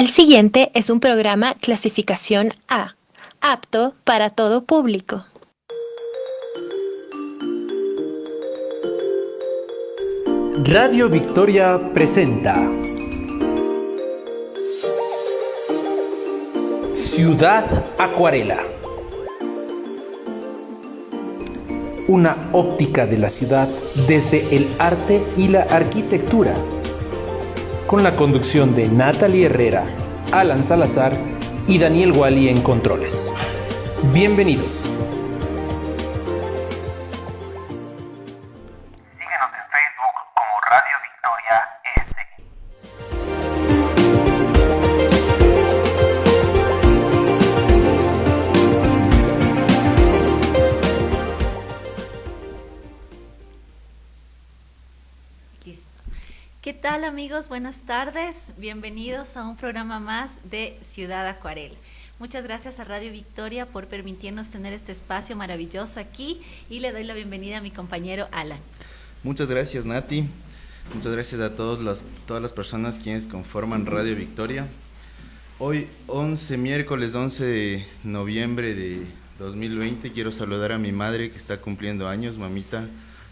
El siguiente es un programa clasificación A, apto para todo público. Radio Victoria presenta Ciudad Acuarela. Una óptica de la ciudad desde el arte y la arquitectura. Con la conducción de Natalie Herrera, Alan Salazar y Daniel Wally en controles. Bienvenidos. Síguenos en Facebook como Radio Victoria S. Listo. ¿Qué tal, amigos? Buenas tardes. Bienvenidos a un programa más de Ciudad Acuarela. Muchas gracias a Radio Victoria por permitirnos tener este espacio maravilloso aquí y le doy la bienvenida a mi compañero Alan. Muchas gracias, Nati. Muchas gracias a todas las personas quienes conforman Radio Victoria. Hoy, miércoles 11 de noviembre de 2020, quiero saludar a mi madre que está cumpliendo años. Mamita,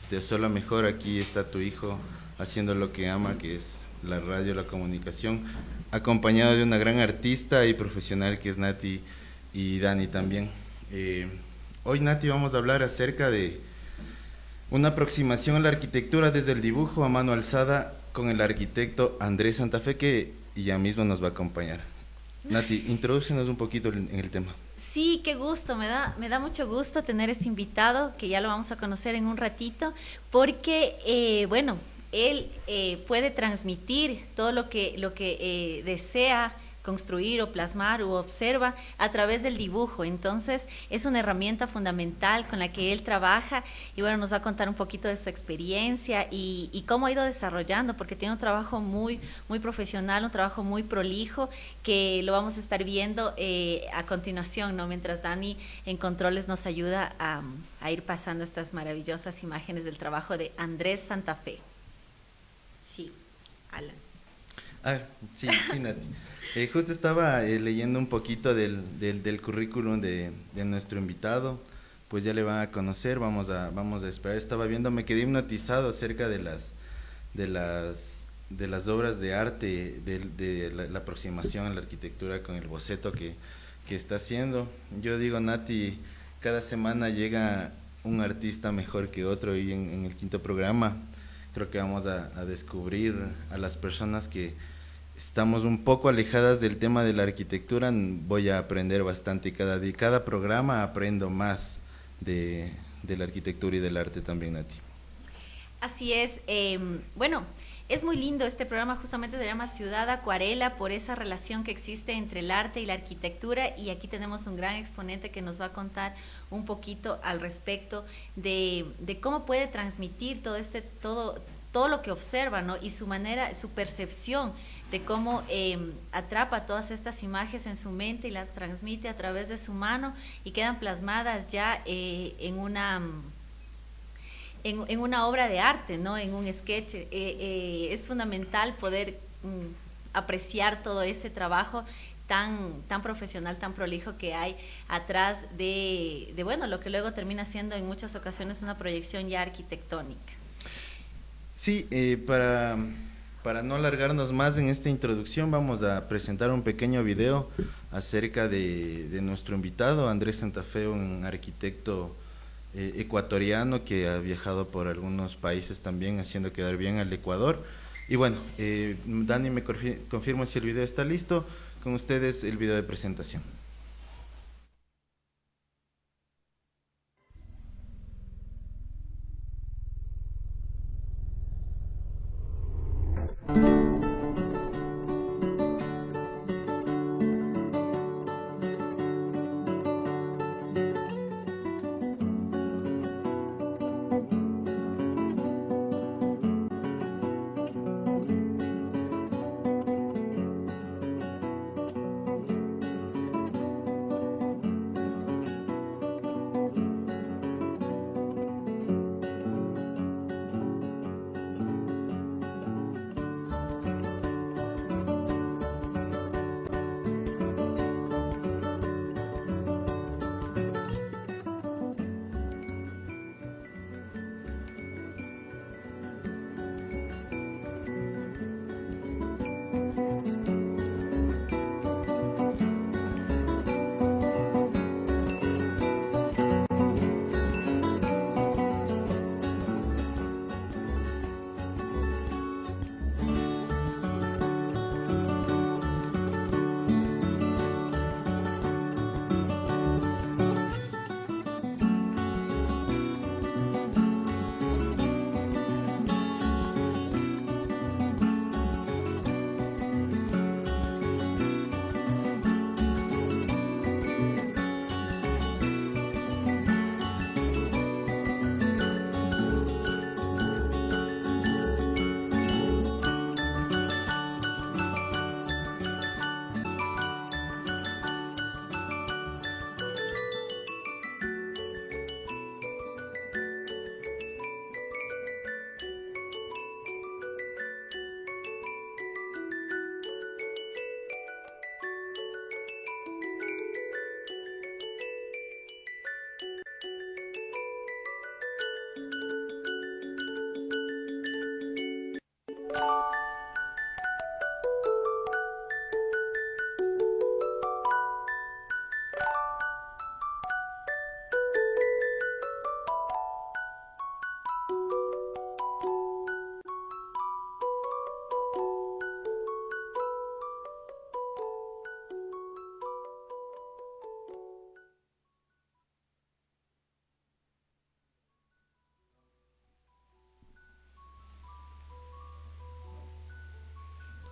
te deseo la mejor. Aquí está tu hijo haciendo lo que ama, que es la radio, la comunicación, acompañado de una gran artista y profesional que es Nati y Dani también. Hoy, Nati, vamos a hablar acerca de una aproximación a la arquitectura desde el dibujo a mano alzada con el arquitecto Andrés Santa Fe, que ya mismo nos va a acompañar. Nati, introdúcenos un poquito en el tema. Sí, qué gusto, me da mucho gusto tener este invitado, que ya lo vamos a conocer en un ratito, porque, él puede transmitir todo lo que desea construir o plasmar o observa a través del dibujo. Entonces es una herramienta fundamental con la que él trabaja y bueno, nos va a contar un poquito de su experiencia y cómo ha ido desarrollando, porque tiene un trabajo muy profesional, un trabajo muy prolijo, que lo vamos a estar viendo a continuación, ¿no? Mientras Dani en controles nos ayuda a ir pasando estas maravillosas imágenes del trabajo de Andrés Santa Fe. Sí, Alan. Sí, Nati. Justo estaba leyendo un poquito del currículum de nuestro invitado, pues ya le van a conocer, vamos a esperar. Estaba viendo, me quedé hipnotizado acerca de las obras de arte, de la aproximación a la arquitectura con el boceto que está haciendo. Yo digo, Nati, cada semana llega un artista mejor que otro, y en el quinto programa creo que vamos a descubrir a las personas que estamos un poco alejadas del tema de la arquitectura. Voy a aprender bastante, y cada programa aprendo más de la arquitectura y del arte también, Nati. Así es. Es muy lindo este programa, justamente se llama Ciudad Acuarela por esa relación que existe entre el arte y la arquitectura, y aquí tenemos un gran exponente que nos va a contar un poquito al respecto de cómo puede transmitir todo lo que observa, ¿no? Y su manera, su percepción de cómo atrapa todas estas imágenes en su mente y las transmite a través de su mano y quedan plasmadas ya en una obra de arte, ¿no? En un sketch. Es fundamental poder apreciar todo ese trabajo tan profesional, tan prolijo que hay atrás de lo que luego termina siendo en muchas ocasiones una proyección ya arquitectónica. Sí, para no alargarnos más en esta introducción, vamos a presentar un pequeño video acerca de nuestro invitado, Andrés Santa Fe, un arquitecto ecuatoriano que ha viajado por algunos países también, haciendo quedar bien al Ecuador. Y bueno, Dani me confirma si el video está listo. Con ustedes el video de presentación.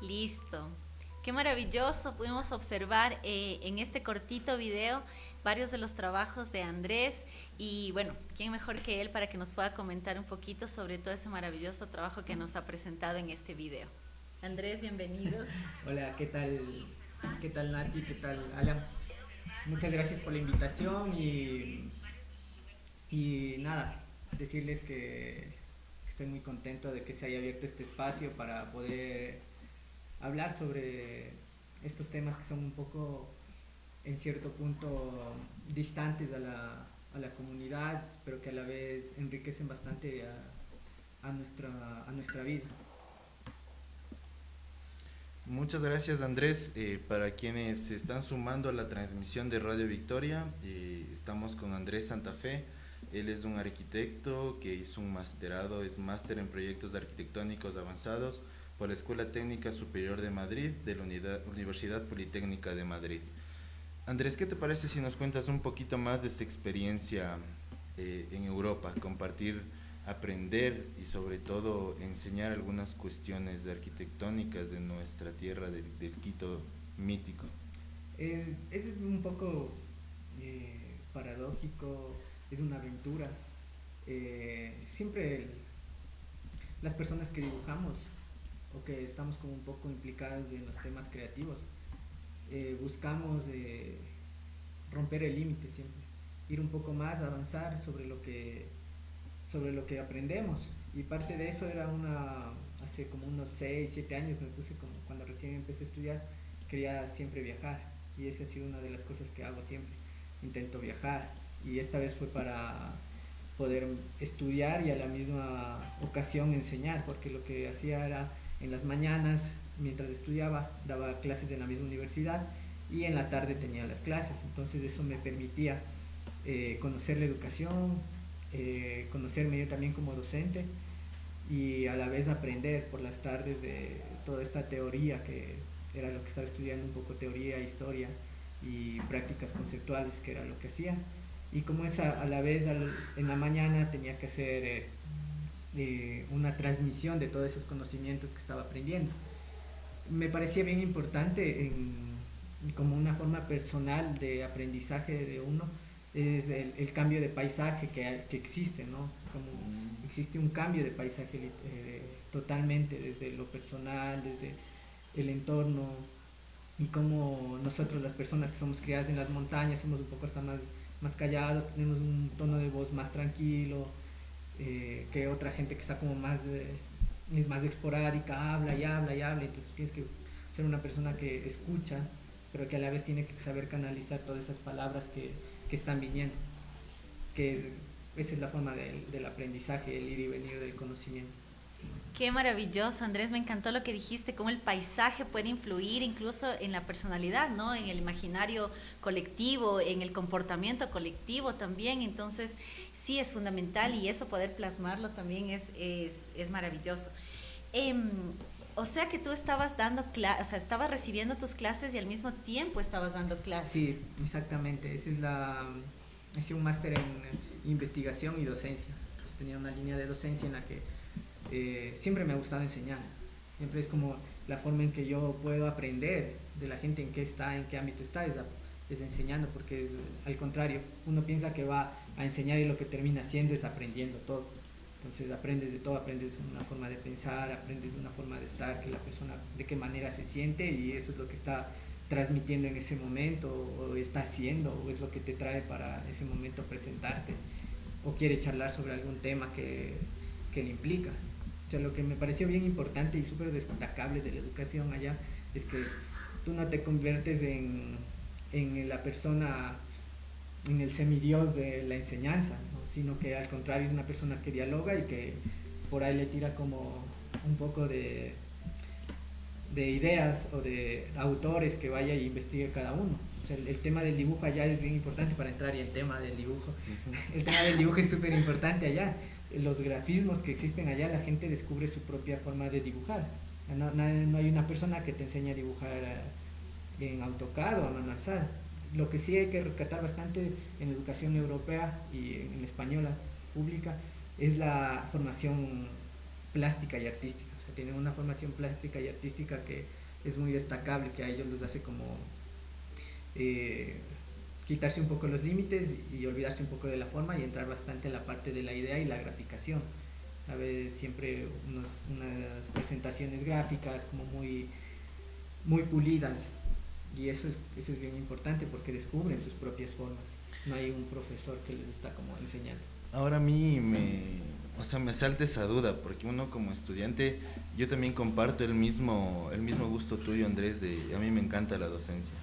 Listo. Qué maravilloso. Pudimos observar en este cortito video varios de los trabajos de Andrés y bueno, ¿quién mejor que él para que nos pueda comentar un poquito sobre todo ese maravilloso trabajo que nos ha presentado en este video? Andrés, bienvenido. Hola, ¿qué tal? ¿Qué tal Nati? ¿Qué tal Alan? Muchas gracias por la invitación y nada, decirles que estoy muy contento de que se haya abierto este espacio para poder hablar sobre estos temas que son un poco, en cierto punto, distantes a la comunidad, pero que a la vez enriquecen bastante a nuestra vida. Muchas gracias Andrés. Para quienes se están sumando a la transmisión de Radio Victoria, estamos con Andrés Santa Fe. Él es un arquitecto que hizo un masterado, es máster en proyectos arquitectónicos avanzados por la Escuela Técnica Superior de Madrid de la Universidad Politécnica de Madrid. Andrés, ¿qué te parece si nos cuentas un poquito más de esta experiencia en Europa, compartir, aprender y sobre todo enseñar algunas cuestiones arquitectónicas de nuestra tierra, del Quito mítico? Es un poco paradójico, es una aventura. Siempre las personas que dibujamos o que estamos como un poco implicados en los temas creativos, buscamos romper el límite siempre, ir un poco más, avanzar sobre lo que aprendemos, y parte de eso era hace como unos 6, 7 años me puse, como cuando recién empecé a estudiar, quería siempre viajar, y esa ha sido una de las cosas que hago siempre, intento viajar, y esta vez fue para poder estudiar y a la misma ocasión enseñar, porque lo que hacía era en las mañanas, mientras estudiaba, daba clases en la misma universidad y en la tarde tenía las clases, entonces eso me permitía conocer la educación, conocerme yo también como docente y a la vez aprender por las tardes de toda esta teoría, que era lo que estaba estudiando, un poco teoría, historia y prácticas conceptuales, que era lo que hacía, y como esa a la vez en la mañana tenía que hacer una transmisión de todos esos conocimientos que estaba aprendiendo. Me parecía bien importante como una forma personal de aprendizaje de uno, es el cambio de paisaje que existe, ¿no? Como existe un cambio de paisaje totalmente, desde lo personal, desde el entorno, y como nosotros, las personas que somos criadas en las montañas, somos un poco hasta más callados, tenemos un tono de voz más tranquilo, que otra gente que está como es más esporádica, habla y habla y habla, entonces tienes que ser una persona que escucha, pero que a la vez tiene que saber canalizar todas esas palabras que están viniendo, esa es la forma del aprendizaje, el ir y venir del conocimiento. Qué maravilloso, Andrés, me encantó lo que dijiste, cómo el paisaje puede influir incluso en la personalidad, ¿no? En el imaginario colectivo, en el comportamiento colectivo también. Entonces, sí es fundamental y eso poder plasmarlo también es maravilloso. Em, o sea que tú estabas dando clases, o sea, estabas recibiendo tus clases y al mismo tiempo estabas dando clases. Sí, exactamente. Hice un máster en investigación y docencia. Entonces, tenía una línea de docencia en la que siempre me ha gustado enseñar. Siempre es como la forma en que yo puedo aprender de la gente en qué está, en qué ámbito está, es enseñando, porque es al contrario, uno piensa que va a enseñar y lo que termina haciendo es aprendiendo todo. Entonces aprendes de todo, aprendes una forma de pensar, aprendes una forma de estar, que la persona de qué manera se siente y eso es lo que está transmitiendo en ese momento o está haciendo o es lo que te trae para ese momento presentarte o quiere charlar sobre algún tema que le implica. O sea, lo que me pareció bien importante y súper destacable de la educación allá es que tú no te conviertes en la persona, en el semidios de la enseñanza, ¿no? Sino que al contrario es una persona que dialoga y que por ahí le tira como un poco de ideas o de autores que vaya y investigue cada uno. O sea, el tema del dibujo allá es bien importante para entrar y el tema del dibujo. El tema del dibujo es súper importante allá. Los grafismos que existen allá, la gente descubre su propia forma de dibujar. No hay una persona que te enseñe a dibujar en AutoCAD o a mano alzada. Lo que sí hay que rescatar bastante en educación europea y en española pública es la formación plástica y artística. O sea, tienen una formación plástica y artística que es muy destacable, que a ellos les hace como quitarse un poco los límites y olvidarse un poco de la forma y entrar bastante en la parte de la idea y la graficación. A veces siempre unas presentaciones gráficas como muy pulidas y eso es bien importante porque descubren sus propias formas. No hay un profesor que les está como enseñando. Ahora a mí me salta esa duda, porque uno como estudiante, yo también comparto el mismo gusto tuyo, Andrés, a mí me encanta la docencia.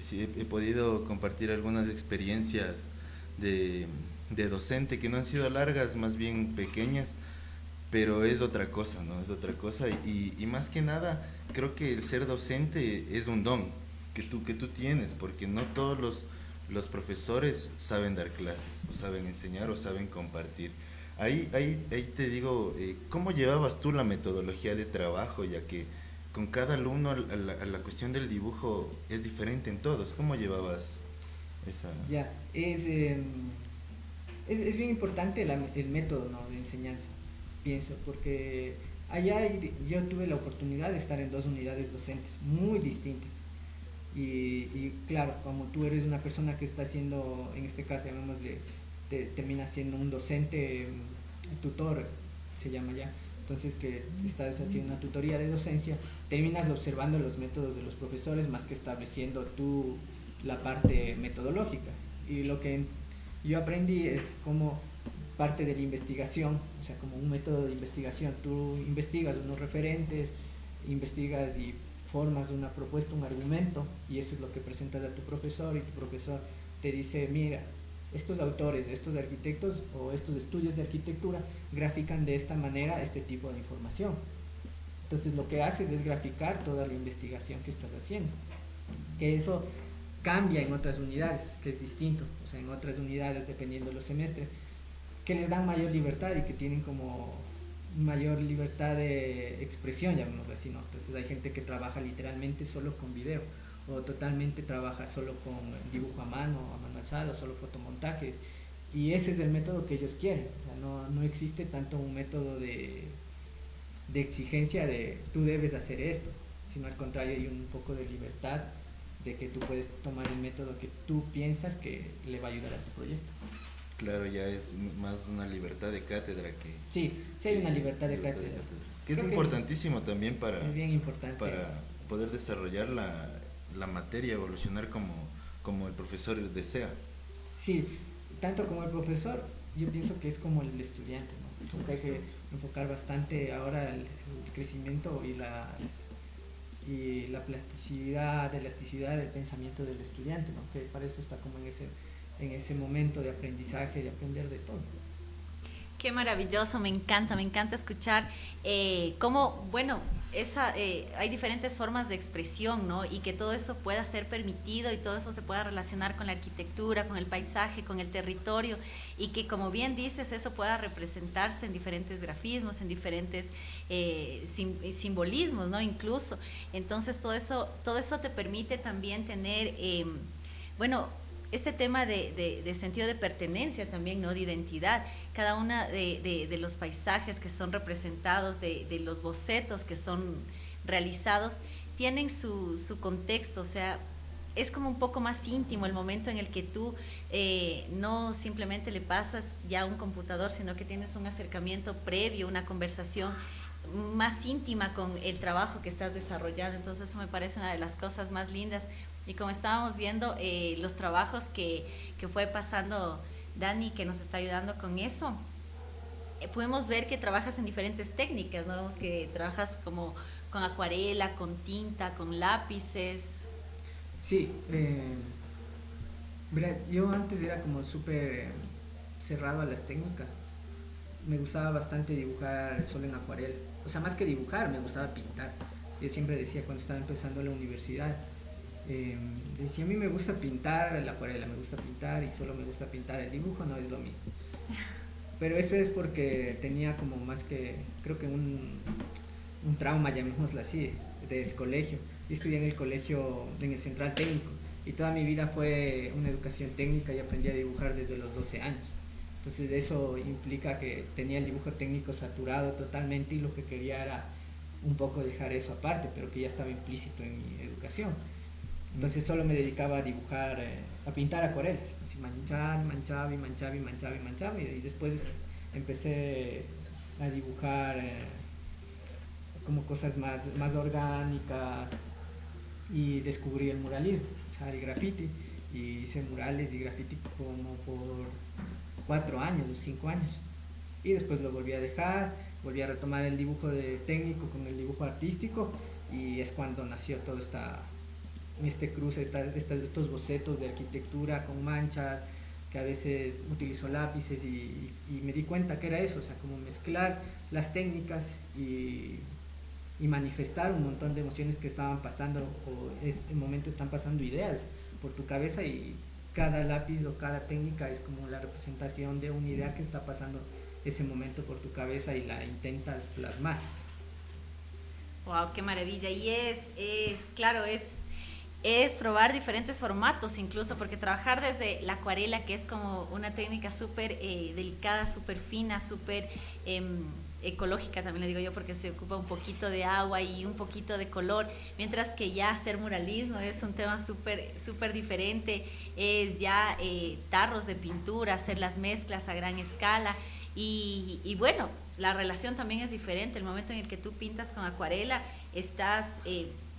Sí, he podido compartir algunas experiencias de docente que no han sido largas, más bien pequeñas, pero es otra cosa, ¿no? Es otra cosa y más que nada creo que el ser docente es un don que tú tienes, porque no todos los profesores saben dar clases, o saben enseñar, o saben compartir. Ahí te digo, ¿cómo llevabas tú la metodología de trabajo, ya que con cada alumno a la cuestión del dibujo es diferente en todos? ¿Cómo llevabas esa...? Ya, es bien importante el método, ¿no?, de enseñanza, pienso, porque allá yo tuve la oportunidad de estar en 2 unidades docentes muy distintas. Y claro, como tú eres una persona que está haciendo, en este caso llamémosle, termina siendo un docente, tutor, se llama ya. Entonces que estás haciendo una tutoría de docencia, terminas observando los métodos de los profesores más que estableciendo tú la parte metodológica. Y lo que yo aprendí es como parte de la investigación, o sea, como un método de investigación. Tú investigas unos referentes, investigas y formas una propuesta, un argumento, y eso es lo que presentas a tu profesor y tu profesor te dice, mira, estos autores, estos arquitectos o estos estudios de arquitectura grafican de esta manera este tipo de información. Entonces lo que haces es graficar toda la investigación que estás haciendo. Que eso cambia en otras unidades, que es distinto. O sea, en otras unidades, dependiendo de los semestres, que les dan mayor libertad y que tienen como mayor libertad de expresión, llamémoslo así, ¿no? Entonces hay gente que trabaja literalmente solo con video, o totalmente trabaja solo con dibujo a mano alzada, solo fotomontajes, y ese es el método que ellos quieren. O sea, no existe tanto un método de exigencia de tú debes hacer esto, sino al contrario hay un poco de libertad de que tú puedes tomar el método que tú piensas que le va a ayudar a tu proyecto. Claro, ya es más una libertad de cátedra que... Sí hay una libertad de cátedra. Que es importantísimo también es bien importante para poder desarrollar la materia, evolucionar como el profesor desea. Sí, tanto como el profesor, yo pienso que es como el estudiante, ¿no? Porque hay que enfocar bastante ahora el crecimiento y la plasticidad, elasticidad del pensamiento del estudiante, ¿no? Que para eso está como en ese momento de aprendizaje, de aprender de todo. Qué maravilloso, me encanta escuchar cómo, bueno, hay diferentes formas de expresión, ¿no? Y que todo eso pueda ser permitido y todo eso se pueda relacionar con la arquitectura, con el paisaje, con el territorio y que, como bien dices, eso pueda representarse en diferentes grafismos, en diferentes simbolismos, ¿no? Incluso. Entonces, todo eso te permite también tener, bueno, este tema de sentido de pertenencia también, ¿no? De identidad. Cada una de los paisajes que son representados, de los bocetos que son realizados, tienen su contexto, o sea, es como un poco más íntimo el momento en el que tú no simplemente le pasas ya a un computador, sino que tienes un acercamiento previo, una conversación más íntima con el trabajo que estás desarrollando. Entonces eso me parece una de las cosas más lindas. Y como estábamos viendo los trabajos que fue pasando Dani, que nos está ayudando con eso, podemos ver que trabajas en diferentes técnicas, ¿no? Vemos que trabajas como con acuarela, con tinta, con lápices. Sí, verás, yo antes era como súper cerrado a las técnicas. Me gustaba bastante dibujar solo en acuarela. O sea, más que dibujar, me gustaba pintar. Yo siempre decía cuando estaba empezando la universidad, decía, a mí me gusta pintar la acuarela, me gusta pintar y solo me gusta pintar, el dibujo no es lo mío. Pero eso es porque tenía como más que, creo que un trauma, llamémoslo así, del colegio. Yo estudié en el colegio, en el Central Técnico, y toda mi vida fue una educación técnica y aprendí a dibujar desde los 12 años. Entonces eso implica que tenía el dibujo técnico saturado totalmente y lo que quería era un poco dejar eso aparte, pero que ya estaba implícito en mi educación. Entonces solo me dedicaba a dibujar, a pintar acuarelas, así manchaba y después empecé a dibujar como cosas más orgánicas y descubrí el muralismo, o sea, el graffiti, y hice murales y graffiti como por 4 años, 5 años, y después lo volví a dejar, volví a retomar el dibujo técnico con el dibujo artístico, y es cuando nació todo este cruce, estos bocetos de arquitectura con manchas, que a veces utilizo lápices y me di cuenta que era eso, o sea, como mezclar las técnicas y manifestar un montón de emociones que estaban pasando, o en el momento están pasando ideas por tu cabeza, y cada lápiz o cada técnica es como la representación de una idea que está pasando ese momento por tu cabeza y la intentas plasmar. Wow, qué maravilla. Y claro, es probar diferentes formatos incluso, porque trabajar desde la acuarela, que es como una técnica súper delicada, súper fina, súper ecológica, también le digo yo, porque se ocupa un poquito de agua y un poquito de color, mientras que ya hacer muralismo es un tema súper diferente, es ya tarros de pintura, hacer las mezclas a gran escala y bueno, la relación también es diferente. El momento en el que tú pintas con acuarela, estás...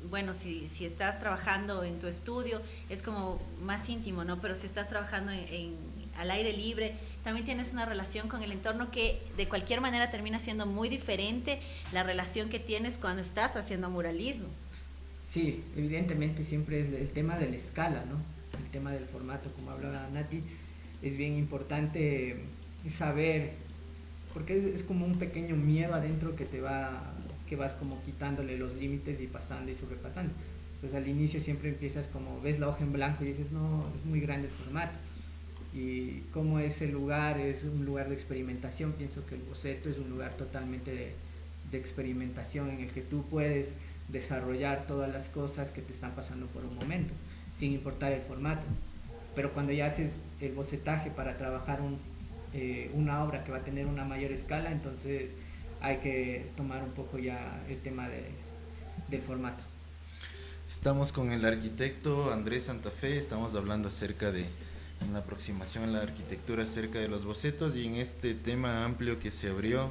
bueno, si estás trabajando en tu estudio es como más íntimo, ¿no? Pero si estás trabajando al aire libre, también tienes una relación con el entorno que de cualquier manera termina siendo muy diferente la relación que tienes cuando estás haciendo muralismo. Sí, evidentemente siempre es el tema de la escala, ¿no? El tema del formato, como hablaba Nati, es bien importante saber, porque es como un pequeño miedo adentro que vas como quitándole los límites y pasando y sobrepasando. Entonces al inicio siempre empiezas como, ves la hoja en blanco y dices, no, es muy grande el formato. Y como ese lugar es un lugar de experimentación, pienso que el boceto es un lugar totalmente de experimentación en el que tú puedes desarrollar todas las cosas que te están pasando por un momento, sin importar el formato. Pero cuando ya haces el bocetaje para trabajar una obra que va a tener una mayor escala, entonces hay que tomar un poco ya el tema del formato. Estamos con el arquitecto Andrés Santa Fe, estamos hablando acerca de una aproximación a la arquitectura, acerca de los bocetos y en este tema amplio que se abrió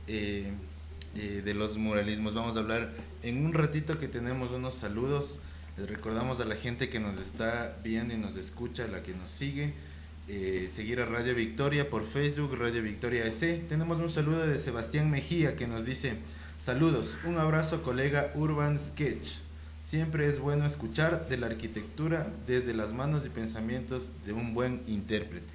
de los muralismos. Vamos a hablar en un ratito, que tenemos unos saludos. Les recordamos a la gente que nos está viendo y nos escucha, a la que nos sigue, seguir a Radio Victoria por Facebook, Radio Victoria EC. Tenemos un saludo de Sebastián Mejía que nos dice: saludos, un abrazo colega Urban Sketch. Siempre es bueno escuchar de la arquitectura desde las manos y pensamientos de un buen intérprete.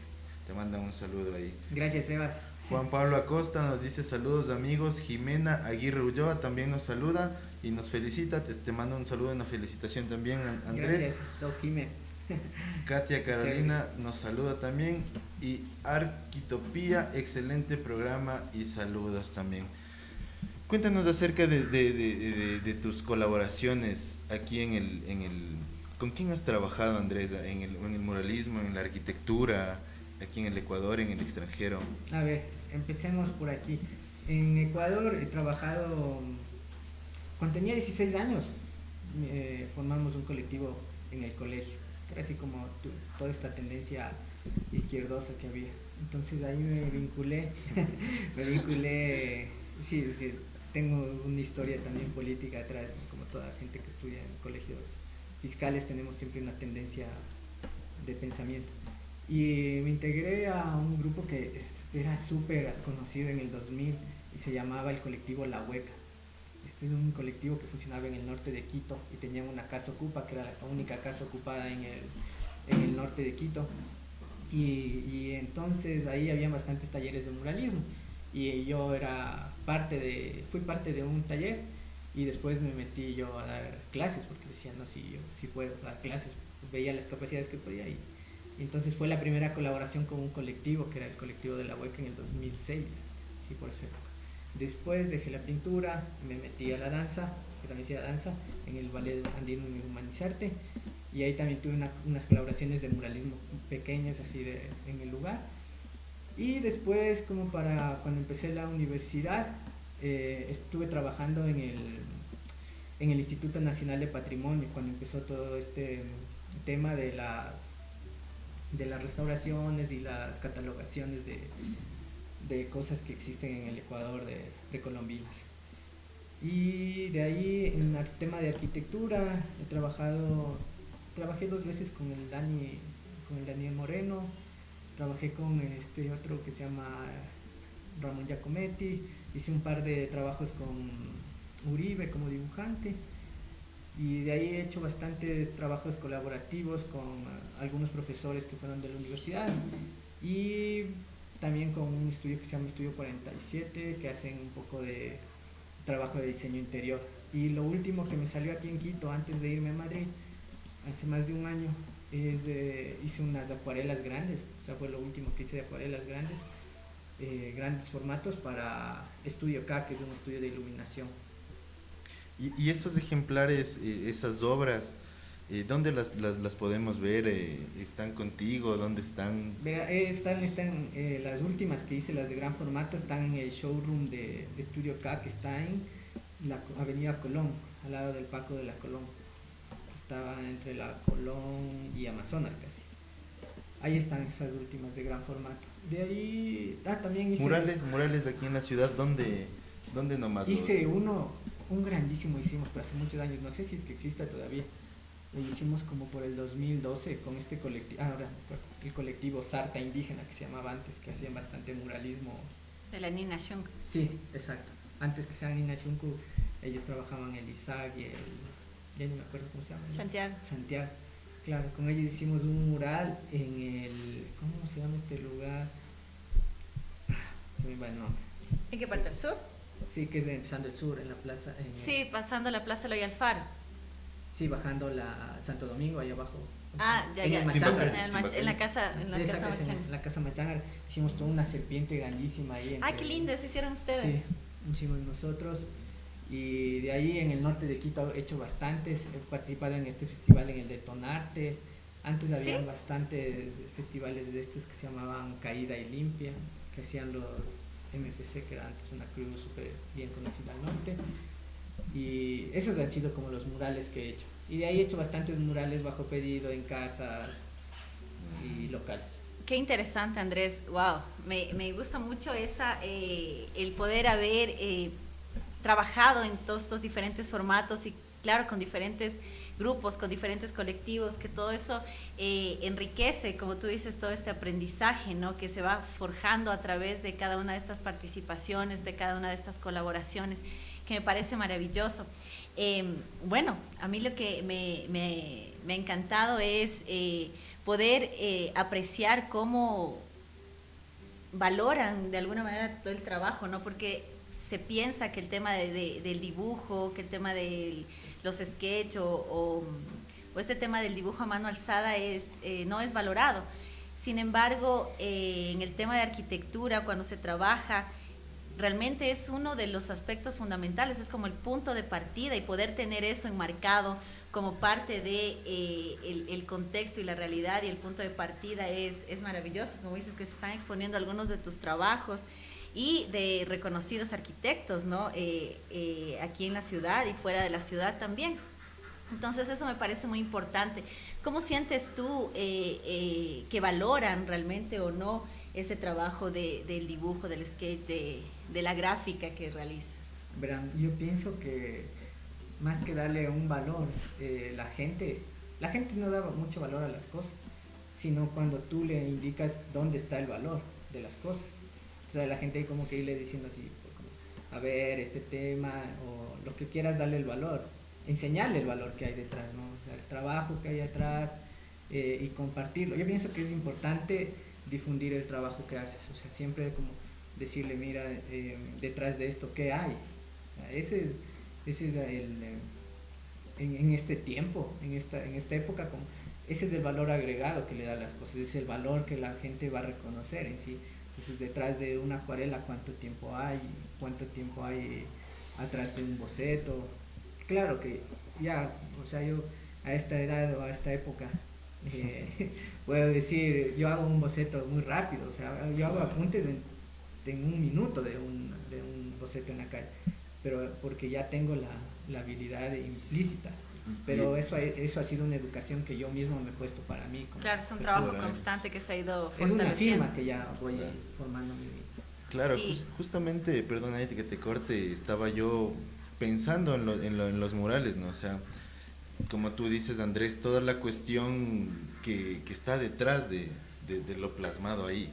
Te manda un saludo ahí. Gracias, Sebas. Juan Pablo Acosta nos dice saludos amigos. Jimena Aguirre Ulloa también nos saluda y nos felicita. Te mando un saludo y una felicitación también, Andrés. Gracias, Doc Jimé. Katia Carolina nos saluda también. Y Arquitopía, excelente programa y saludos también. Cuéntanos acerca de tus colaboraciones aquí en el... ¿Con quién has trabajado, Andrés? En el muralismo, en la arquitectura, aquí en el Ecuador, en el extranjero. A ver, empecemos por aquí. En Ecuador he trabajado, cuando tenía 16 años, formamos un colectivo en el colegio, que era así como toda esta tendencia izquierdosa que había. Entonces ahí me vinculé, sí, tengo una historia también política atrás, ¿no? Como toda gente que estudia en colegios fiscales tenemos siempre una tendencia de pensamiento. Y me integré a un grupo que era súper conocido en el 2000 y se llamaba el colectivo La Hueca. Este es un colectivo que funcionaba en el norte de Quito y tenía una casa ocupa, que era la única casa ocupada en el norte de Quito. Y entonces ahí había bastantes talleres de muralismo y yo fui parte de un taller y después me metí yo a dar clases porque decía, no, si yo sí puedo dar clases, veía las capacidades que podía y entonces fue la primera colaboración con un colectivo que era el colectivo de La Hueca en el 2006, sí, por esa época. Después dejé la pintura, me metí a la danza, que también hacía danza, en el Ballet Andino Humanizarte, y ahí también tuve unas colaboraciones de muralismo pequeñas así en el lugar. Y después, como para cuando empecé la universidad, estuve trabajando en el Instituto Nacional de Patrimonio, cuando empezó todo este tema de las restauraciones y las catalogaciones de cosas que existen en el Ecuador de precolombinas. Y de ahí en el tema de arquitectura trabajé 2 veces con el Daniel Moreno, trabajé con este otro que se llama Ramón Giacometti, hice un par de trabajos con Uribe como dibujante. Y de ahí he hecho bastantes trabajos colaborativos con algunos profesores que fueron de la universidad y también con un estudio que se llama Estudio 47 que hacen un poco de trabajo de diseño interior. Y lo último que me salió aquí en Quito antes de irme a Madrid, hace más de un año, hice unas acuarelas grandes, o sea, fue lo último que hice de acuarelas grandes, grandes formatos para Estudio K, que es un estudio de iluminación. Y esos ejemplares, esas obras, ¿dónde las podemos ver? ¿Están contigo? ¿Dónde están? Están las últimas que hice, las de gran formato, están en el showroom de Estudio K, que está en la avenida Colón, al lado del Paco de la Colón. Estaba entre la Colón y Amazonas casi. Ahí están esas últimas de gran formato. De ahí, también hice... Murales aquí en la ciudad, ¿dónde nomás? Hice un grandísimo hicimos, pero hace muchos años, no sé si es que exista todavía. Lo hicimos como por el 2012 con este colectivo, el colectivo Sarta Indígena que se llamaba antes, que hacían bastante muralismo. De la Nina Shunk. Sí, exacto. Antes que sean Nina Shunku, ellos trabajaban el Isaac y ya no me acuerdo cómo se llama. Santiago. Claro, con ellos hicimos un mural en ¿cómo se llama este lugar? Se me va el nombre. ¿En qué parte del sur? Sí, que es empezando el sur, en la plaza. Sí, pasando la Plaza Loy Alfaro. Sí, bajando la Santo Domingo, ahí abajo. Ya. En el Machangar. En la casa Machangar. En la casa Machangar hicimos toda una serpiente grandísima ahí. Qué lindo, eso hicieron ustedes. Sí, hicimos nosotros. Y de ahí en el norte de Quito he hecho bastantes. He participado en este festival, en el Detonarte. Antes había bastantes festivales de estos que se llamaban Caída y Limpia, que hacían los MFC, que era antes una cruz súper bien conocida al norte. Y esos han sido como los murales que he hecho. Y de ahí he hecho bastantes murales bajo pedido en casas y locales. Qué interesante, Andrés. Wow, me gusta mucho el poder haber trabajado en todos estos diferentes formatos y claro, con diferentes grupos, con diferentes colectivos, que todo eso enriquece, como tú dices, todo este aprendizaje, ¿no? Que se va forjando a través de cada una de estas participaciones, de cada una de estas colaboraciones, que me parece maravilloso. Bueno, a mí lo que me ha encantado es poder apreciar cómo valoran de alguna manera todo el trabajo, ¿no? Porque se piensa que el tema del dibujo, que el tema de los sketches o este tema del dibujo a mano alzada no es valorado. Sin embargo, en el tema de arquitectura, cuando se trabaja, realmente es uno de los aspectos fundamentales, es como el punto de partida, y poder tener eso enmarcado como parte de el contexto y la realidad y el punto de partida es maravilloso. Como dices, que se están exponiendo algunos de tus trabajos y de reconocidos arquitectos, ¿no? Aquí en la ciudad y fuera de la ciudad también. Entonces eso me parece muy importante. ¿Cómo sientes tú que valoran realmente o no ese trabajo del dibujo, del sketch, de la gráfica que realizas? Verán, yo pienso que más que darle un valor, la gente no da mucho valor a las cosas, sino cuando tú le indicas dónde está el valor de las cosas. O sea, la gente como que irle diciendo así, como, a ver, este tema, o lo que quieras, darle el valor, enseñarle el valor que hay detrás, ¿no? O sea, el trabajo que hay atrás, y compartirlo. Yo pienso que es importante difundir el trabajo que haces, o sea, siempre como decirle, mira, detrás de esto, ¿qué hay? Ese es en este tiempo, en esta época, como, ese es el valor agregado que le da a las cosas, es el valor que la gente va a reconocer en sí. Entonces, detrás de una acuarela, cuánto tiempo hay atrás de un boceto. Claro que ya, o sea, yo a esta edad o a esta época puedo decir, yo hago un boceto muy rápido, o sea, yo hago apuntes en un minuto de un boceto en la calle, pero porque ya tengo la habilidad implícita. Pero eso ha sido una educación que yo mismo me he puesto para mí. Claro, es un trabajo constante que se ha ido es una fortaleciendo. firma que ya voy formando mi... Claro, Sí. justamente, perdona que te corte, estaba yo pensando en los murales, ¿no? O sea, como tú dices, Andrés, toda la cuestión que está detrás de lo plasmado ahí.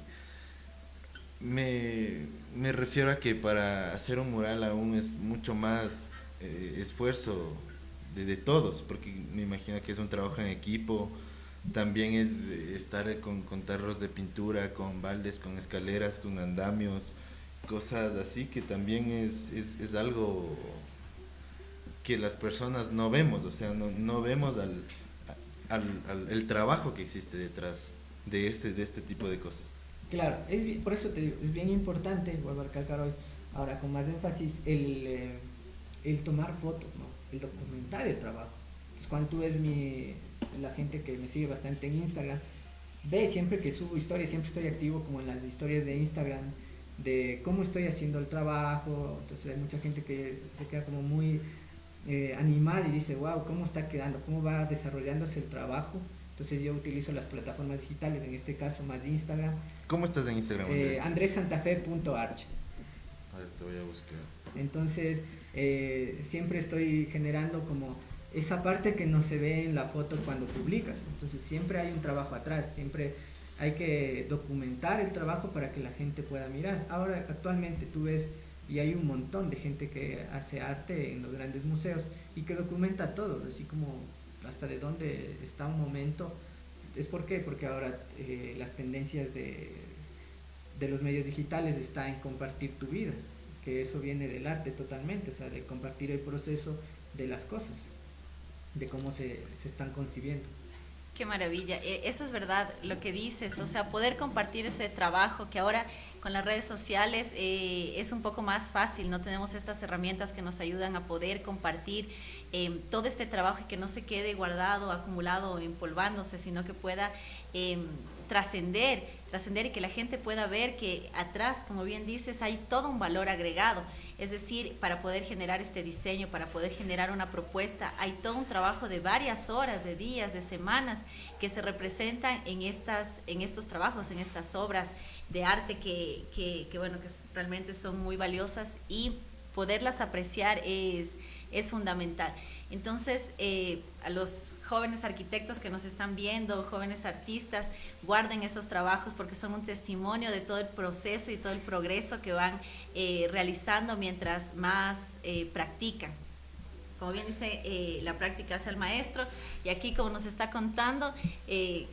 Me refiero a que para hacer un mural aún es mucho más esfuerzo de todos, porque me imagino que es un trabajo en equipo, también es estar con tarros de pintura, con baldes, con escaleras, con andamios, cosas así que también es algo que las personas no vemos, o sea, no vemos el trabajo que existe detrás de este tipo de cosas. Claro, por eso te digo, es bien importante, vuelvo a recalcar hoy, ahora con más énfasis, el tomar fotos, ¿no? El documentar el trabajo. Entonces, cuando tú ves la gente que me sigue bastante en Instagram, ve siempre que subo historias, siempre estoy activo como en las historias de Instagram, de cómo estoy haciendo el trabajo. Entonces hay mucha gente que se queda como muy animada y dice, wow, ¿cómo está quedando? ¿Cómo va desarrollándose el trabajo? Entonces yo utilizo las plataformas digitales, en este caso más de Instagram. ¿Cómo estás en Instagram, Andrés? andresantafe.arch. A ver, te voy a buscar. Entonces siempre estoy generando como esa parte que no se ve en la foto cuando publicas. Entonces siempre hay un trabajo atrás, siempre hay que documentar el trabajo para que la gente pueda mirar. Ahora actualmente tú ves y hay un montón de gente que hace arte en los grandes museos y que documenta todo, así como hasta de dónde está un momento. ¿Es por qué? Porque ahora las tendencias de los medios digitales está en compartir tu vida, que eso viene del arte totalmente, o sea, de compartir el proceso de las cosas, de cómo se están concibiendo. Qué maravilla, eso es verdad lo que dices, o sea, poder compartir ese trabajo que ahora con las redes sociales es un poco más fácil, no tenemos estas herramientas que nos ayudan a poder compartir todo este trabajo y que no se quede guardado, acumulado, empolvándose, sino que pueda trascender y que la gente pueda ver que atrás, como bien dices, hay todo un valor agregado. Es decir, para poder generar este diseño, para poder generar una propuesta, hay todo un trabajo de varias horas, de días, de semanas que se representan en estos trabajos, en estas obras de arte que realmente son muy valiosas y poderlas apreciar es fundamental. Entonces, a los jóvenes arquitectos que nos están viendo, jóvenes artistas, guarden esos trabajos porque son un testimonio de todo el proceso y todo el progreso que van realizando mientras más practican. como bien dice, la práctica hace al maestro, y aquí, como nos está contando,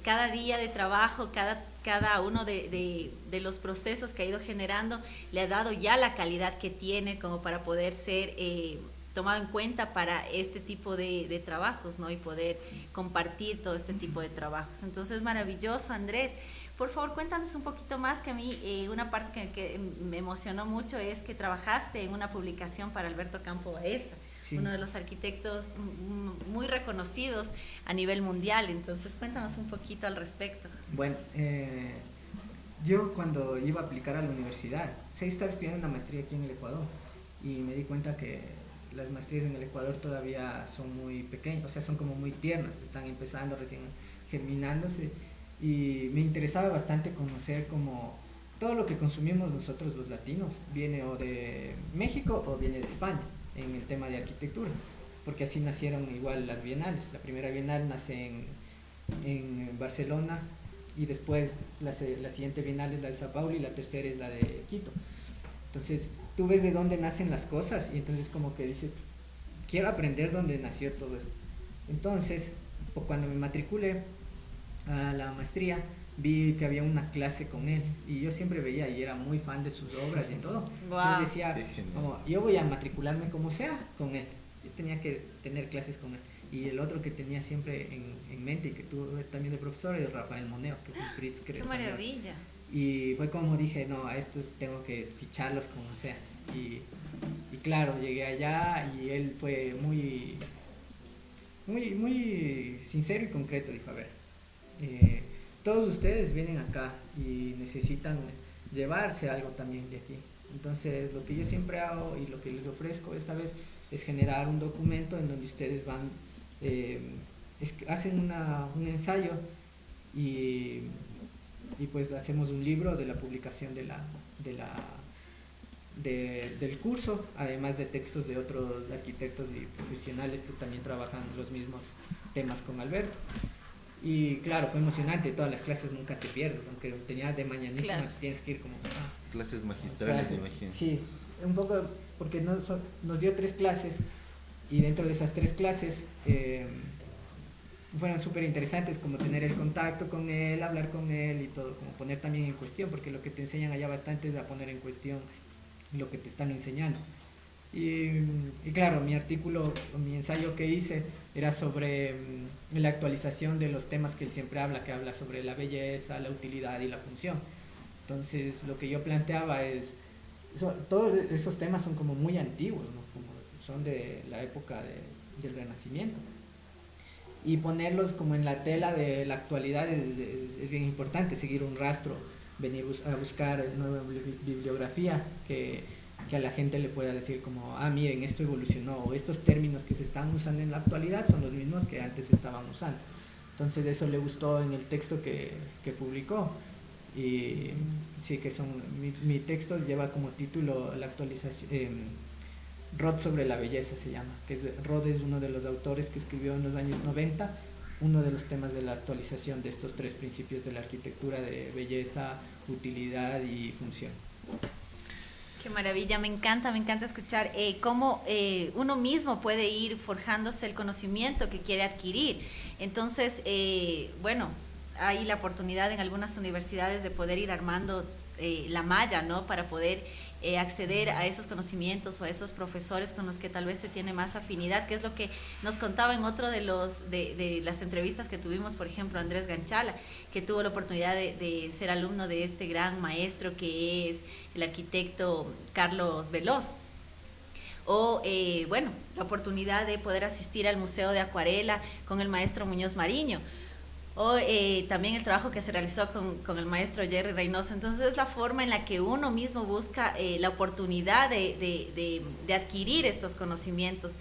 cada día de trabajo, cada uno de los procesos que ha ido generando le ha dado ya la calidad que tiene como para poder ser tomado en cuenta para este tipo de trabajos, ¿no? Y poder compartir todo este tipo de trabajos. Entonces, maravilloso, Andrés. Por favor, cuéntanos un poquito más, que a mí una parte que me emocionó mucho es que trabajaste en una publicación para Alberto Campo Baeza, sí, uno de los arquitectos muy reconocidos a nivel mundial. Entonces, cuéntanos un poquito al respecto. Bueno, yo cuando iba a aplicar a la universidad, estaba estudiando una maestría aquí en el Ecuador, y me di cuenta que las maestrías en el Ecuador todavía son muy pequeñas, o sea, son como muy tiernas, están empezando recién germinándose, y me interesaba bastante conocer como todo lo que consumimos nosotros los latinos viene o de México o viene de España en el tema de arquitectura, porque así nacieron igual las bienales. La primera bienal nace en Barcelona, y después la siguiente bienal es la de Sao Paulo, y la tercera es la de Quito. Entonces tú ves de dónde nacen las cosas, y entonces como que dices, quiero aprender dónde nació todo esto. Entonces, cuando me matriculé a la maestría, vi que había una clase con él, y yo siempre veía y era muy fan de sus obras y todo. Wow. Entonces decía, como, yo voy a matricularme como sea con él. Yo tenía que tener clases con él. Y el otro que tenía siempre en mente, y que tuve también de profesor, es Rafael Moneo, que es un Pritzker. ¡Qué maravilla! Y fue como dije, no, a estos tengo que ficharlos como sea. Y claro, llegué allá, y él fue muy sincero y concreto. Dijo, a ver, todos ustedes vienen acá y necesitan llevarse algo también de aquí. Entonces, lo que yo siempre hago y lo que les ofrezco esta vez es generar un documento en donde ustedes van, hacen un ensayo, y pues hacemos un libro de la publicación del curso, además de textos de otros arquitectos y profesionales que también trabajan los mismos temas con Alberto. Y claro, fue emocionante, todas las clases nunca te pierdes, aunque tenía de mañanísima, claro, tienes que ir como... clases magistrales, me imagino. Sí, un poco, porque nos dio 3 clases, y dentro de esas 3 clases fueron súper interesantes, como tener el contacto con él, hablar con él y todo, como poner también en cuestión, porque lo que te enseñan allá bastante es a poner en cuestión lo que te están enseñando. Y claro, mi artículo, mi ensayo que hice era sobre la actualización de los temas que él siempre habla, que habla sobre la belleza, la utilidad y la función. Entonces, lo que yo planteaba es, todos esos temas son como muy antiguos, ¿no? Como son de la época del Renacimiento. Y ponerlos como en la tela de la actualidad es bien importante, seguir un rastro, venir a buscar nueva bibliografía que a la gente le pueda decir como, miren, esto evolucionó, o estos términos que se están usando en la actualidad son los mismos que antes se estaban usando. Entonces eso le gustó en el texto que publicó. Y sí, que mi texto lleva como título la actualización, Roth sobre la belleza se llama, Roth es uno de los autores que escribió en los años 90 uno de los temas de la actualización de estos 3 principios de la arquitectura, de belleza, utilidad y función. Qué maravilla, me encanta escuchar cómo uno mismo puede ir forjándose el conocimiento que quiere adquirir. Entonces, bueno, hay la oportunidad en algunas universidades de poder ir armando la malla, ¿no? Para poder acceder a esos conocimientos o a esos profesores con los que tal vez se tiene más afinidad, que es lo que nos contaba en otro de las entrevistas que tuvimos, por ejemplo, Andrés Ganchala, que tuvo la oportunidad de ser alumno de este gran maestro que es el arquitecto Carlos Veloz. O, bueno, la oportunidad de poder asistir al Museo de Acuarela con el maestro Muñoz Mariño. O también el trabajo que se realizó con el maestro Jerry Reynoso. Entonces es la forma en la que uno mismo busca la oportunidad de adquirir estos conocimientos,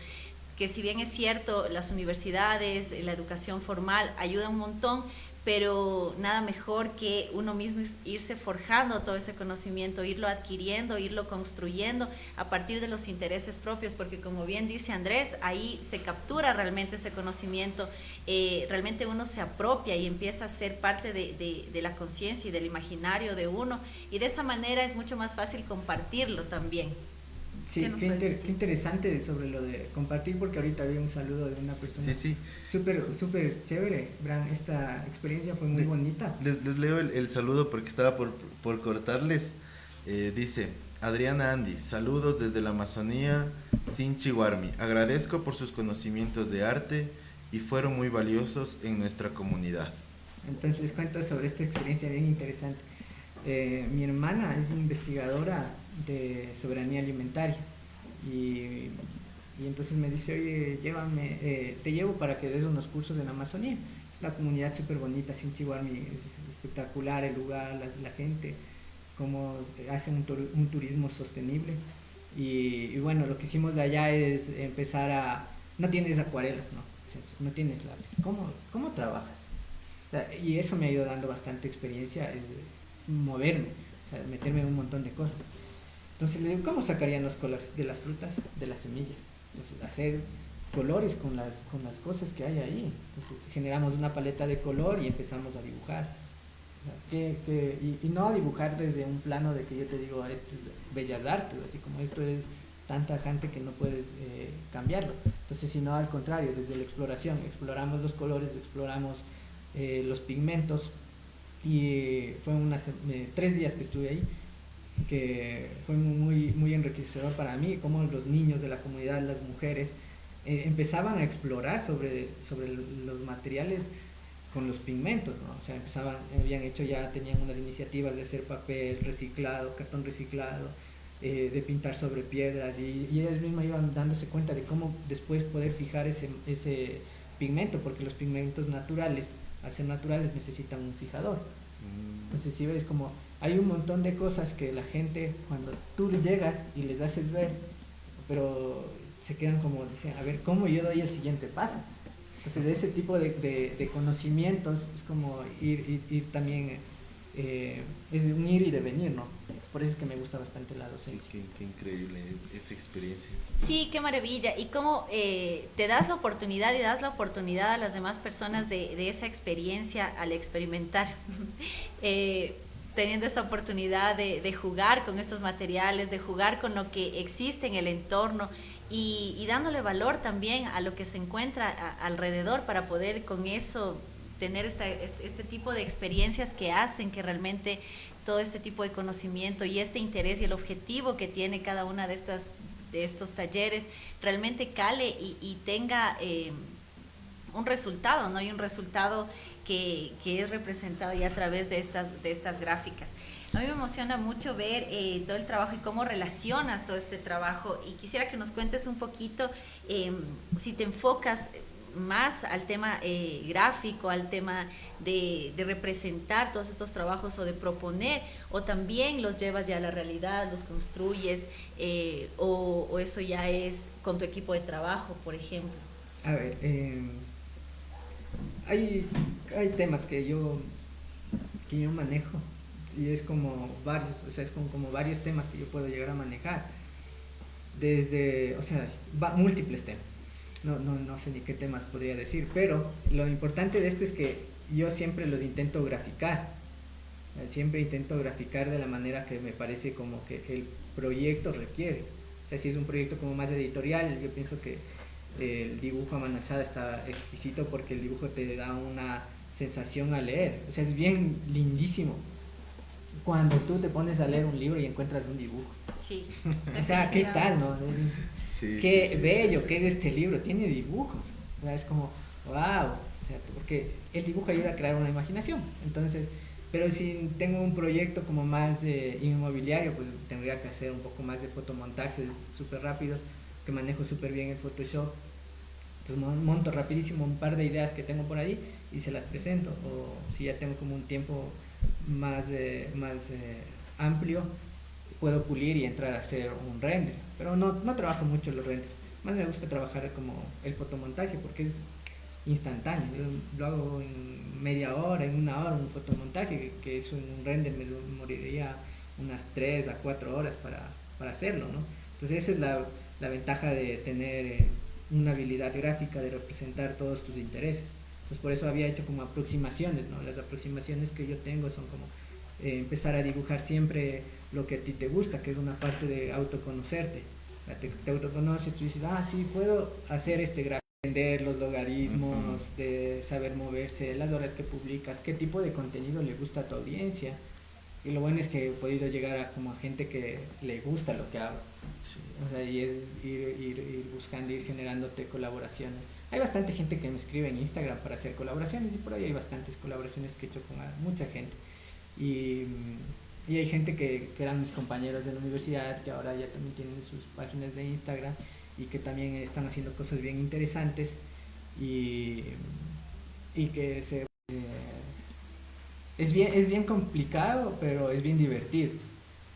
que si bien es cierto, las universidades, la educación formal ayuda un montón, pero nada mejor que uno mismo irse forjando todo ese conocimiento, irlo adquiriendo, irlo construyendo a partir de los intereses propios, porque como bien dice Andrés, ahí se captura realmente ese conocimiento, realmente uno se apropia y empieza a ser parte de la conciencia y del imaginario de uno, y de esa manera es mucho más fácil compartirlo también. Sí, ¿Qué nos puedes decir? qué interesante sobre lo de compartir, porque ahorita había un saludo de una persona Sí, sí. súper chévere, Bran. Esta experiencia fue muy bonita. Les leo el saludo porque estaba por cortarles. Dice, Adriana Andy, saludos desde la Amazonía, Sinchihuarmi. Agradezco por sus conocimientos de arte y fueron muy valiosos en nuestra comunidad. Entonces les cuento sobre esta experiencia bien interesante. Mi hermana es investigadora de soberanía alimentaria y entonces me dice, oye, llévame, te llevo para que des unos cursos en la Amazonía. Es una comunidad súper bonita, Sinchihuarmi, es espectacular el lugar, la gente, cómo hacen un turismo sostenible. Y bueno, lo que hicimos de allá es empezar a... No tienes acuarelas, ¿no? O sea, no tienes lápiz. ¿Cómo trabajas? O sea, y eso me ha ido dando bastante experiencia, es moverme, o sea, meterme en un montón de cosas. Entonces le digo, ¿cómo sacarían los colores de las frutas? De las semillas. Entonces, hacer colores con las cosas que hay ahí. Entonces generamos una paleta de color y empezamos a dibujar. O sea, y no a dibujar desde un plano de que yo te digo, esto es bellas artes, así como esto es tan tajante que no puedes cambiarlo. Entonces, sino al contrario, desde la exploración, exploramos los colores, exploramos los pigmentos, y fue 3 días que estuve ahí, que fue muy enriquecedor para mí, como los niños de la comunidad, las mujeres, empezaban a explorar sobre los materiales con los pigmentos, ¿no? O sea, tenían unas iniciativas de hacer papel reciclado, cartón reciclado, de pintar sobre piedras, y ellas mismas iban dándose cuenta de cómo después poder fijar ese pigmento, porque los pigmentos naturales, al ser naturales, necesitan un fijador. Entonces, si ves, como hay un montón de cosas que la gente, cuando tú llegas y les haces ver, pero se quedan como, dicen, a ver, ¿cómo yo doy el siguiente paso? Entonces, ese tipo de conocimientos es como ir también, es un ir y devenir, ¿no? Es por eso que me gusta bastante la docencia. Qué increíble esa experiencia. Sí, qué maravilla. Y cómo te das la oportunidad y das la oportunidad a las demás personas de esa experiencia al experimentar. Teniendo esa oportunidad de jugar con estos materiales, de jugar con lo que existe en el entorno y dándole valor también a lo que se encuentra alrededor para poder con eso tener este tipo de experiencias que hacen que realmente todo este tipo de conocimiento y este interés y el objetivo que tiene cada una de estos talleres realmente cale y tenga un resultado, ¿no? Y un resultado que es representado ya a través de estas gráficas. A mí me emociona mucho ver todo el trabajo y cómo relacionas todo este trabajo, y quisiera que nos cuentes un poquito si te enfocas más al tema gráfico, al tema de representar todos estos trabajos o de proponer, o también los llevas ya a la realidad, los construyes, o eso ya es con tu equipo de trabajo, por ejemplo. A ver, hay temas que yo manejo, y es como varios, o sea, es como varios temas que yo puedo llegar a manejar, desde, o sea, múltiples temas. No sé ni qué temas podría decir, pero lo importante de esto es que yo siempre los intento graficar. Siempre intento graficar de la manera que me parece como que el proyecto requiere. O sea, si es un proyecto como más editorial, yo pienso que el dibujo a mano alzada está exquisito, porque el dibujo te da una sensación al leer. O sea, es bien lindísimo cuando tú te pones a leer un libro y encuentras un dibujo. Sí. O sea, ¿qué tal, no? Sí, qué sí, bello sí. que es este libro, tiene dibujos. O sea, es como, wow. O sea, porque el dibujo ayuda a crear una imaginación. Entonces, pero si tengo un proyecto como más inmobiliario, pues tendría que hacer un poco más de fotomontaje súper rápido, que manejo súper bien el Photoshop. Entonces monto rapidísimo un par de ideas que tengo por ahí y se las presento. O si ya tengo como un tiempo más amplio, puedo pulir y entrar a hacer un render. Pero no trabajo mucho los renders. Más me gusta trabajar como el fotomontaje, porque es instantáneo. Yo lo hago en media hora, en 1 hora, un fotomontaje, que es un render, me moriría unas 3 a 4 horas para hacerlo, ¿no? Entonces esa es la ventaja de tener una habilidad gráfica, de representar todos tus intereses. Pues por eso había hecho como aproximaciones, ¿no? Las aproximaciones que yo tengo son como empezar a dibujar siempre lo que a ti te gusta, que es una parte de autoconocerte. te autoconoces, tú dices, ah, sí, puedo hacer este gráfico, entender los logaritmos, de saber moverse, las horas que publicas, qué tipo de contenido le gusta a tu audiencia. Y lo bueno es que he podido llegar a como a gente que le gusta lo que hago. Sí. O sea, y es ir buscando, ir generándote colaboraciones. Hay bastante gente que me escribe en Instagram para hacer colaboraciones y por ahí hay bastantes colaboraciones que he hecho con mucha gente. Y hay gente que eran mis compañeros de la universidad, que ahora ya también tienen sus páginas de Instagram y que también están haciendo cosas bien interesantes y, y que es bien complicado, pero es bien divertido.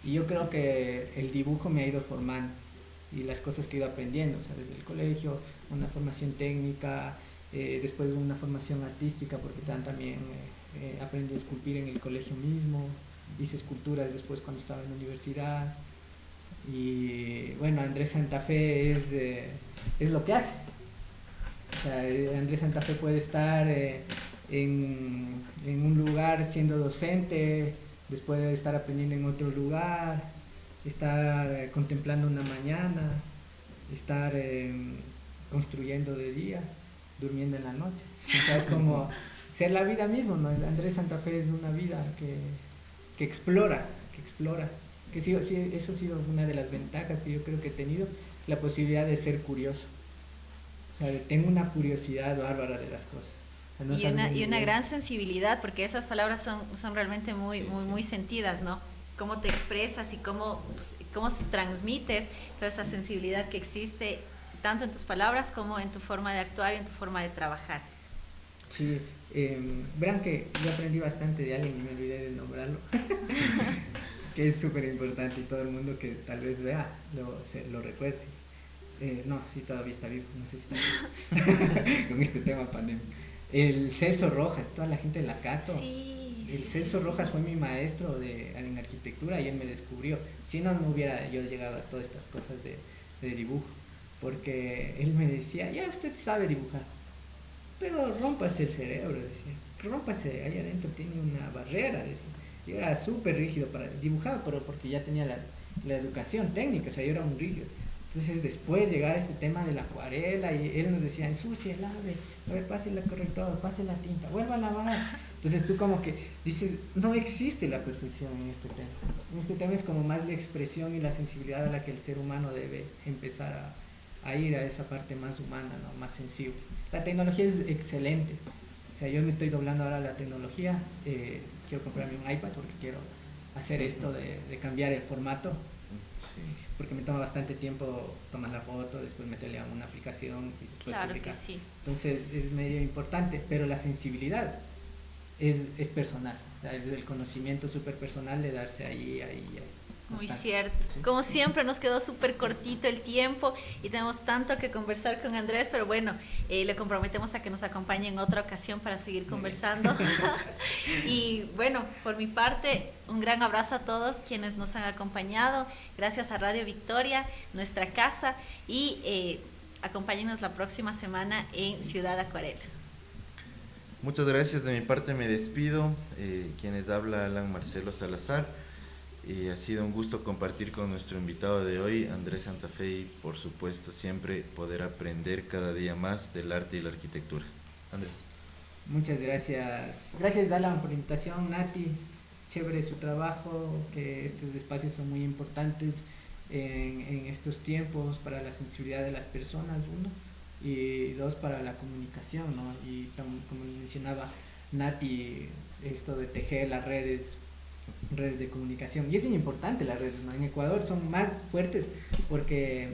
Y yo creo que el dibujo me ha ido formando y las cosas que he ido aprendiendo, o sea, desde el colegio, una formación técnica, después una formación artística, porque también aprendí a esculpir en el colegio mismo, hice esculturas después cuando estaba en la universidad. Y bueno, Andrés Santa Fe es lo que hace. O sea, Andrés Santa Fe puede estar en un lugar siendo docente, después de estar aprendiendo en otro lugar, estar contemplando una mañana, estar construyendo de día, durmiendo en la noche. O sea, es como ser la vida misma, ¿no? Andrés Santa Fe es una vida que explora, que sí, eso ha sido una de las ventajas que yo creo que he tenido, la posibilidad de ser curioso. O sea, tengo una curiosidad bárbara de las cosas. O sea, no Y una gran sensibilidad, porque esas palabras son realmente muy sentidas, ¿no? Cómo te expresas y cómo transmites toda esa sensibilidad que existe tanto en tus palabras como en tu forma de actuar y en tu forma de trabajar. Sí, verán que yo aprendí bastante de alguien y me olvidé de nombrarlo, que es súper importante y todo el mundo que tal vez vea lo recuerde. No, sí, todavía está vivo, no sé si está vivo con este tema pandemia. El Celso Rojas, toda la gente de la Cato. Sí, el Celso Rojas fue mi maestro en arquitectura y él me descubrió. Si no, no hubiera yo llegado a todas estas cosas de dibujo, porque él me decía, ya usted sabe dibujar, pero rómpase el cerebro, decía, rómpase, ahí adentro tiene una barrera, decía. Yo era súper rígido para dibujar, pero porque ya tenía la educación técnica, o sea, yo era un rígido. Entonces después llegar a ese tema de la acuarela y él nos decía, ensucie, lave, a ver, pase el corrector, pase la tinta, vuelva a lavar. Entonces tú como que dices, no existe la perfección en este tema. En este tema es como más la expresión y la sensibilidad a la que el ser humano debe empezar a ir a esa parte más humana, ¿no? Más sensible. La tecnología es excelente. O sea, yo me estoy doblando ahora a la tecnología, quiero comprarme un iPad porque quiero hacer esto de cambiar el formato. Sí. Porque me toma bastante tiempo tomar la foto, después meterle a una aplicación y después claro publicar. Que sí. Entonces es medio importante, pero la sensibilidad es personal, o sea, es el conocimiento súper personal de darse ahí. Muy bastante. cierto. Sí. Como siempre nos quedó súper cortito el tiempo y tenemos tanto que conversar con Andrés, pero bueno, le comprometemos a que nos acompañe en otra ocasión para seguir conversando. Y bueno, por mi parte, un gran abrazo a todos quienes nos han acompañado. Gracias a Radio Victoria, nuestra casa, y acompáñenos la próxima semana en Ciudad Acuarela. Muchas gracias, de mi parte me despido. Quienes habla Alan Marcelo Salazar. Ha sido un gusto compartir con nuestro invitado de hoy, Andrés Santa Fe, y por supuesto siempre poder aprender cada día más del arte y la arquitectura. Andrés. Muchas gracias. Gracias, Alan, por la invitación. Nati, chévere su trabajo, que estos espacios son muy importantes en estos tiempos para la sensibilidad de las personas, uno, y dos, para la comunicación, ¿no? Y como mencionaba Nati, esto de tejer las redes de comunicación, y es bien importante las redes, ¿no? En Ecuador son más fuertes porque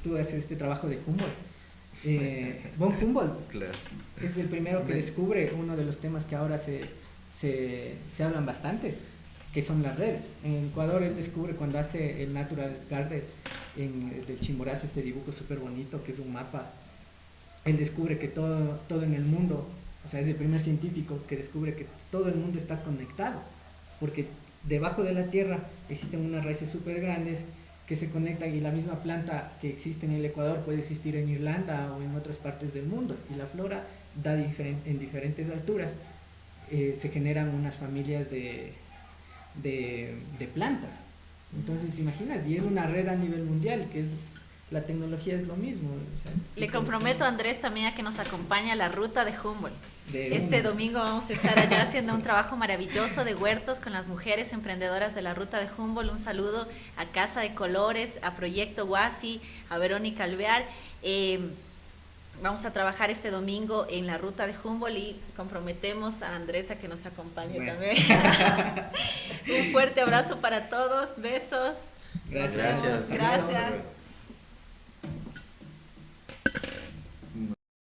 tú haces este trabajo de Humboldt, von Humboldt, claro, es el primero que descubre uno de los temas que ahora se hablan bastante, que son las redes. En Ecuador él descubre cuando hace el Natural Garden del Chimborazo, este dibujo súper bonito que es un mapa. Él descubre que todo en el mundo, o sea, es el primer científico que descubre que todo el mundo está conectado, porque debajo de la tierra existen unas raíces súper grandes que se conectan, y la misma planta que existe en el Ecuador puede existir en Irlanda o en otras partes del mundo, y la flora da en diferentes alturas, se generan unas familias de plantas. Entonces te imaginas, y es una red a nivel mundial que es la tecnología es lo mismo. O sea, Le comprometo a Andrés también a que nos acompañe a la ruta de Humboldt. de Este una. domingo vamos a estar allá haciendo un trabajo maravilloso de huertos con las mujeres emprendedoras de la ruta de Humboldt. Un saludo a Casa de Colores, a Proyecto Guasi, a Verónica Alvear. Vamos a trabajar este domingo en la ruta de Humboldt y comprometemos a Andrés a que nos acompañe también. Un fuerte abrazo para todos, besos. Gracias. Gracias. Gracias.